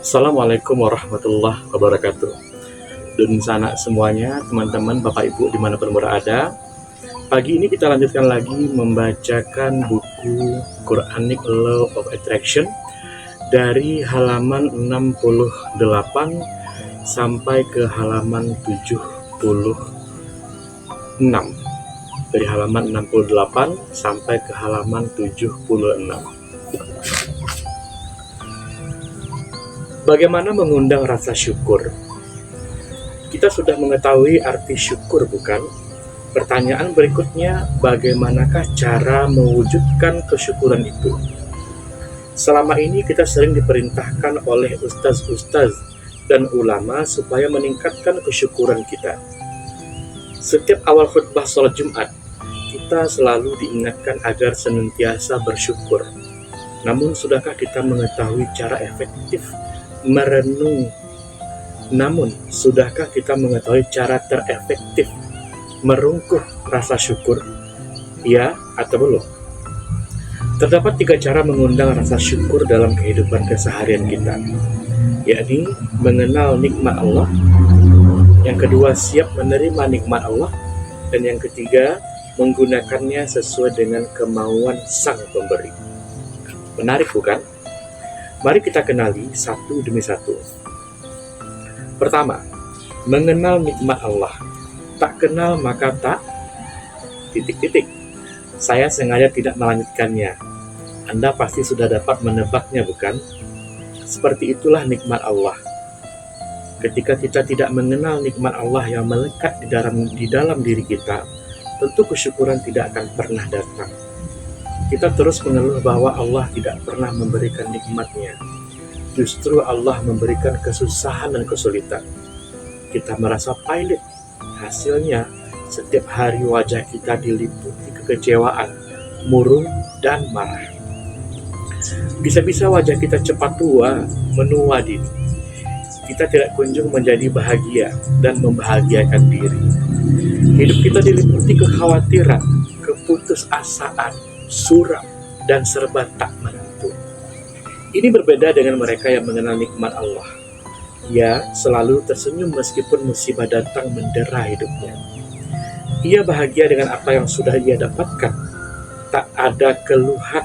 Assalamualaikum warahmatullahi wabarakatuh. Dan sana semuanya, teman-teman, Bapak Ibu dimanapun berada. Pagi ini kita lanjutkan lagi membacakan buku Quranic Law of Attraction dari halaman 68 sampai ke halaman 76. Dari halaman 68 sampai ke halaman 76. Bagaimana mengundang rasa syukur? Kita sudah mengetahui arti syukur, bukan? Pertanyaan berikutnya, bagaimanakah cara mewujudkan kesyukuran itu? Selama ini kita sering diperintahkan oleh ustaz-ustaz dan ulama supaya meningkatkan kesyukuran kita. Setiap awal khutbah sholat Jumat, kita selalu diingatkan agar senantiasa bersyukur. Namun, sudahkah kita mengetahui cara efektif merenung? Namun, sudahkah kita mengetahui cara terefektif merungkuh rasa syukur? Ya atau belum? Terdapat 3 cara mengundang rasa syukur dalam kehidupan keseharian kita, yakni mengenal nikmat Allah, yang kedua siap menerima nikmat Allah, dan yang ketiga menggunakannya sesuai dengan kemauan sang pemberi. Menarik, bukan? Mari kita kenali satu demi satu. Pertama, mengenal nikmat Allah. Tak kenal maka tak... Saya sengaja tidak melanjutkannya. Anda pasti sudah dapat menebaknya, bukan? Seperti itulah nikmat Allah. Ketika kita tidak mengenal nikmat Allah yang melekat di dalam diri kita, tentu kesyukuran tidak akan pernah datang. Kita terus mengeluh bahwa Allah tidak pernah memberikan nikmatnya. Justru Allah memberikan kesusahan dan kesulitan. Kita merasa pailit. Hasilnya, setiap hari wajah kita diliputi kekecewaan, murung, dan marah. Bisa-bisa wajah kita cepat tua, menua dini. Kita tidak kunjung menjadi bahagia dan membahagiakan diri. Hidup kita diliputi kekhawatiran, keputusasaan, suram, dan serba tak menentu. Ini berbeda dengan mereka yang mengenal nikmat Allah. Ia selalu tersenyum meskipun musibah datang mendera hidupnya. Ia bahagia dengan apa yang sudah ia dapatkan. Tak ada keluhan.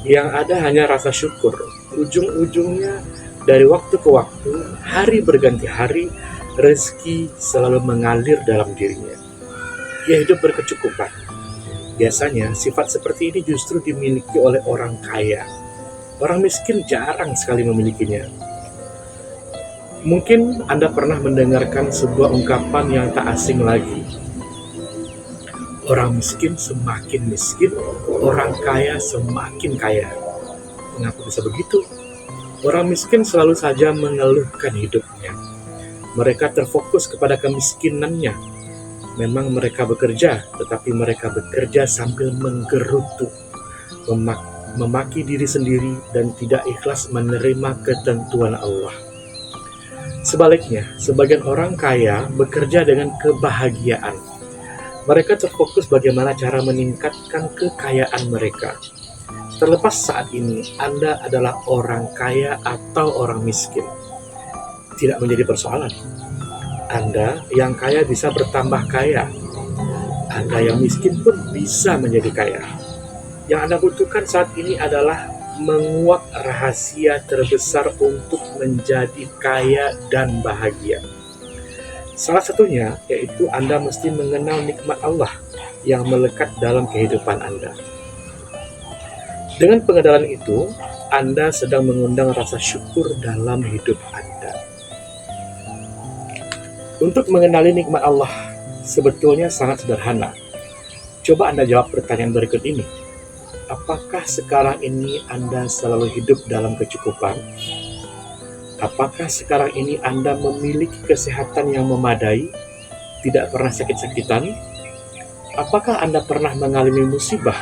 Yang ada hanya rasa syukur. Ujung-ujungnya, dari waktu ke waktu, hari berganti hari, rezeki selalu mengalir dalam dirinya. Ia hidup berkecukupan. Biasanya, sifat seperti ini justru dimiliki oleh orang kaya. Orang miskin jarang sekali memilikinya. Mungkin Anda pernah mendengarkan sebuah ungkapan yang tak asing lagi. Orang miskin semakin miskin, orang kaya semakin kaya. Mengapa bisa begitu? Orang miskin selalu saja mengeluhkan hidupnya. Mereka terfokus kepada kemiskinannya. Memang mereka bekerja, tetapi mereka bekerja sambil menggerutu, memaki diri sendiri, dan tidak ikhlas menerima ketentuan Allah. Sebaliknya, sebagian orang kaya bekerja dengan kebahagiaan. Mereka terfokus bagaimana cara meningkatkan kekayaan mereka. Terlepas saat ini Anda adalah orang kaya atau orang miskin, tidak menjadi persoalan. Anda yang kaya bisa bertambah kaya. Anda yang miskin pun bisa menjadi kaya. Yang Anda butuhkan saat ini adalah menguak rahasia terbesar untuk menjadi kaya dan bahagia. Salah satunya yaitu Anda mesti mengenal nikmat Allah yang melekat dalam kehidupan Anda. Dengan pengenalan itu, Anda sedang mengundang rasa syukur dalam hidup Anda. Untuk mengenali nikmat Allah sebetulnya sangat sederhana. Coba Anda jawab pertanyaan berikut ini. Apakah sekarang ini Anda selalu hidup dalam kecukupan? Apakah sekarang ini Anda memiliki kesehatan yang memadai? Tidak pernah sakit-sakitan? Apakah Anda pernah mengalami musibah,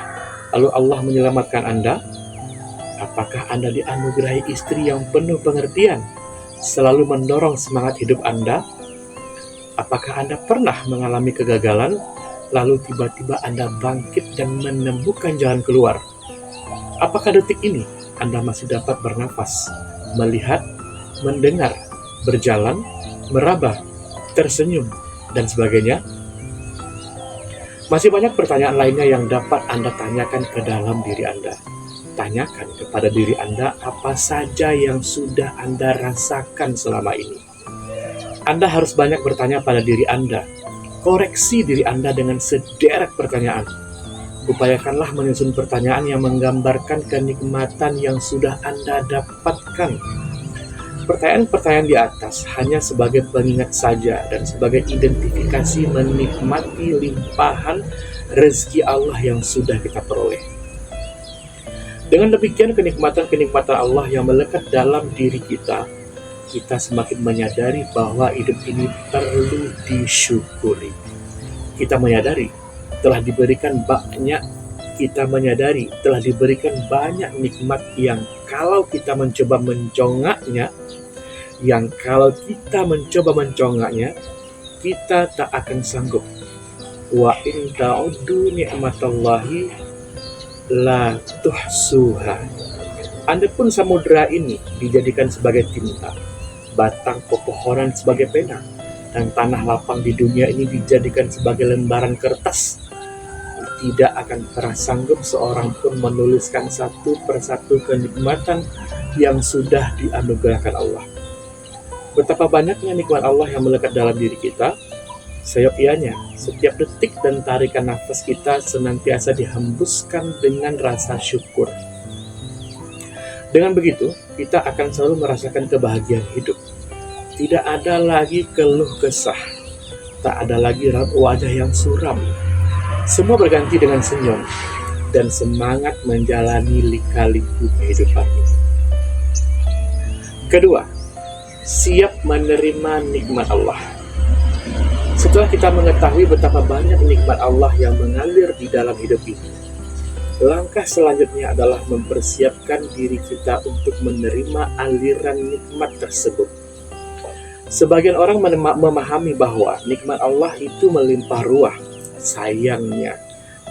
lalu Allah menyelamatkan Anda? Apakah Anda dianugerahi istri yang penuh pengertian, selalu mendorong semangat hidup Anda? Apakah Anda pernah mengalami kegagalan, lalu tiba-tiba Anda bangkit dan menemukan jalan keluar? Apakah detik ini Anda masih dapat bernafas, melihat, mendengar, berjalan, meraba, tersenyum, dan sebagainya? Masih banyak pertanyaan lainnya yang dapat Anda tanyakan ke dalam diri Anda. Tanyakan kepada diri Anda apa saja yang sudah Anda rasakan selama ini. Anda harus banyak bertanya pada diri Anda. Koreksi diri Anda dengan sederet pertanyaan. Upayakanlah menyusun pertanyaan yang menggambarkan kenikmatan yang sudah Anda dapatkan. Pertanyaan-pertanyaan di atas hanya sebagai pengingat saja dan sebagai identifikasi menikmati limpahan rezeki Allah yang sudah kita peroleh. Dengan demikian, kenikmatan-kenikmatan Allah yang melekat dalam diri kita semakin menyadari bahwa hidup ini perlu disyukuri. Kita menyadari telah diberikan banyak nikmat yang kalau kita mencoba mencongaknya, kita tak akan sanggup. Wa in ta'uddu ni'matallahi la tuhsuha. Andapun samudera ini dijadikan sebagai tinta, batang pepohonan sebagai pena, dan tanah lapang di dunia ini dijadikan sebagai lembaran kertas, tidak akan pernah sanggup seorang pun menuliskan satu persatu kenikmatan yang sudah dianugerahkan Allah. Betapa banyaknya nikmat Allah yang melekat dalam diri kita. Seyogyanya, setiap detik dan tarikan nafas kita senantiasa dihembuskan dengan rasa syukur. Dengan begitu, kita akan selalu merasakan kebahagiaan hidup. Tidak ada lagi keluh kesah, tak ada lagi raut wajah yang suram. Semua berganti dengan senyum dan semangat menjalani lika-liku kehidupan ini. Kedua, siap menerima nikmat Allah. Setelah kita mengetahui betapa banyak nikmat Allah yang mengalir di dalam hidup ini, langkah selanjutnya adalah mempersiapkan diri kita untuk menerima aliran nikmat tersebut. Sebagian orang memahami bahwa nikmat Allah itu melimpah ruah. Sayangnya,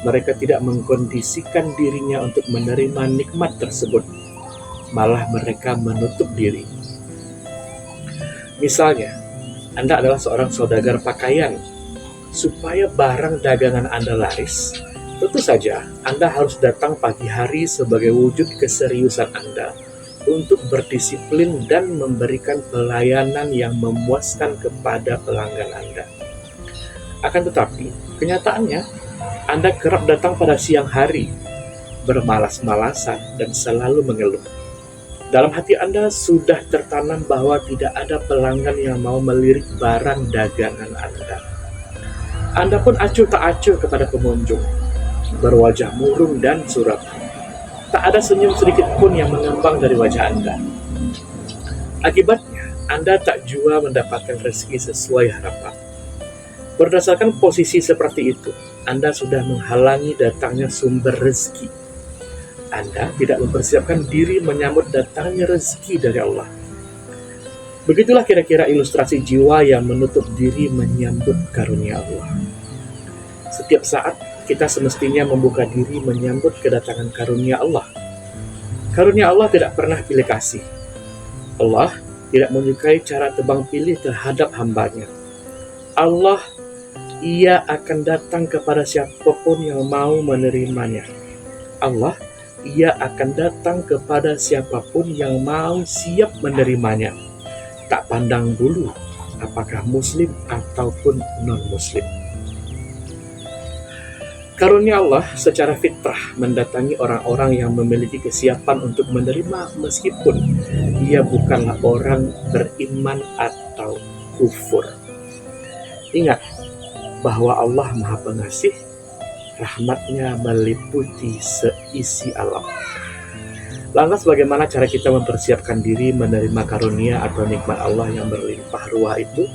mereka tidak mengkondisikan dirinya untuk menerima nikmat tersebut. Malah mereka menutup diri. Misalnya, Anda adalah seorang saudagar pakaian. Supaya barang dagangan Anda laris, tentu saja Anda harus datang pagi hari sebagai wujud keseriusan Anda untuk berdisiplin dan memberikan pelayanan yang memuaskan kepada pelanggan Anda. Akan tetapi, kenyataannya, Anda kerap datang pada siang hari, bermalas-malasan dan selalu mengeluh. Dalam hati Anda sudah tertanam bahwa tidak ada pelanggan yang mau melirik barang dagangan Anda. Anda pun acuh tak acuh kepada pengunjung, berwajah murung dan suram. Tak ada senyum sedikit pun yang mengembang dari wajah Anda. Akibatnya, Anda tak jua mendapatkan rezeki sesuai harapan. Berdasarkan posisi seperti itu, Anda sudah menghalangi datangnya sumber rezeki. Anda tidak mempersiapkan diri menyambut datangnya rezeki dari Allah. Begitulah kira-kira ilustrasi jiwa yang menutup diri menyambut karunia Allah. Setiap saat kita semestinya membuka diri menyambut kedatangan karunia Allah. Karunia Allah tidak pernah pilih kasih. Allah tidak menyukai cara tebang pilih terhadap hambanya. Allah, Ia akan datang kepada siapapun yang mau menerimanya. Allah, Ia akan datang kepada siapapun yang mau siap menerimanya. Tak pandang bulu apakah muslim ataupun non-muslim. Karunia Allah secara fitrah mendatangi orang-orang yang memiliki kesiapan untuk menerima meskipun ia bukanlah orang beriman atau kufur. Ingat bahwa Allah Maha Pengasih, rahmatnya meliputi seisi alam. Lantas bagaimana cara kita mempersiapkan diri menerima karunia atau nikmat Allah yang berlimpah ruah itu?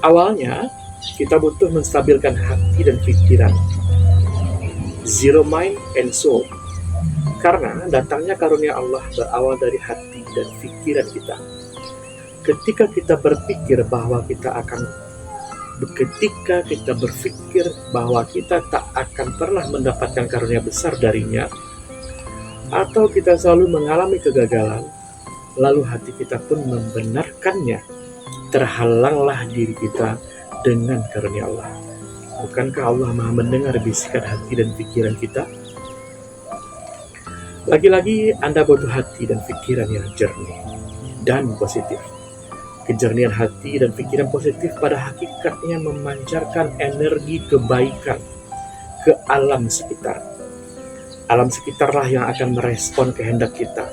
Awalnya, kita butuh menstabilkan hati dan pikiran. Zero mind and soul. Karena datangnya karunia Allah berawal dari hati dan pikiran kita. Ketika kita berpikir bahwa kita tak akan pernah mendapatkan karunia besar darinya, atau kita selalu mengalami kegagalan, lalu hati kita pun membenarkannya, terhalanglah diri kita dengan karunia Allah. Bukankah Allah Maha mendengar bisikan hati dan pikiran kita? Lagi-lagi Anda butuh hati dan pikiran yang jernih dan positif. Kejernihan hati dan pikiran positif pada hakikatnya memancarkan energi kebaikan ke alam sekitar. Alam sekitarlah yang akan merespon kehendak kita.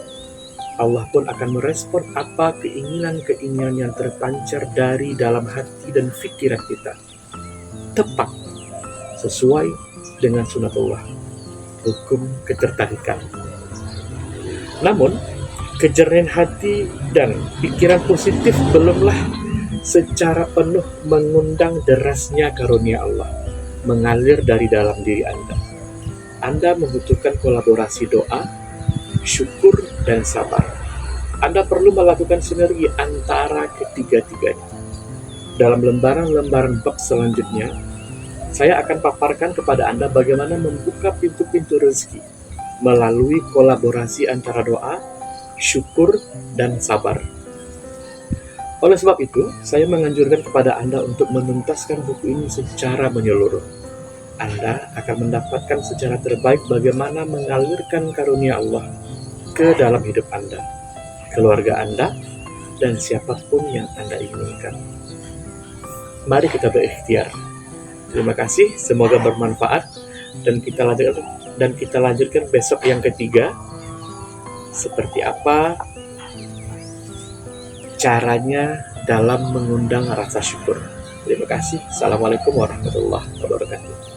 Allah pun akan merespon apa keinginan-keinginan yang terpancar dari dalam hati dan pikiran kita. Tepat, sesuai dengan sunatullah, hukum ketertarikan. Namun, kejernihan hati dan pikiran positif belumlah secara penuh mengundang derasnya karunia Allah mengalir dari dalam diri Anda. Anda membutuhkan kolaborasi doa, syukur, dan sabar. Anda perlu melakukan sinergi antara ketiga-tiganya. Dalam lembaran-lembaran bab selanjutnya, saya akan paparkan kepada Anda bagaimana membuka pintu-pintu rezeki melalui kolaborasi antara doa, syukur, dan sabar. Oleh sebab itu, saya menganjurkan kepada Anda untuk menuntaskan buku ini secara menyeluruh. Anda akan mendapatkan secara terbaik bagaimana mengalirkan karunia Allah ke dalam hidup Anda, keluarga Anda, dan siapapun yang Anda inginkan. Mari kita berikhtiar. Terima kasih, semoga bermanfaat, dan kita lanjutkan besok yang ketiga. Seperti apa caranya dalam mengundang rasa syukur. Terima kasih. Assalamualaikum warahmatullahi wabarakatuh.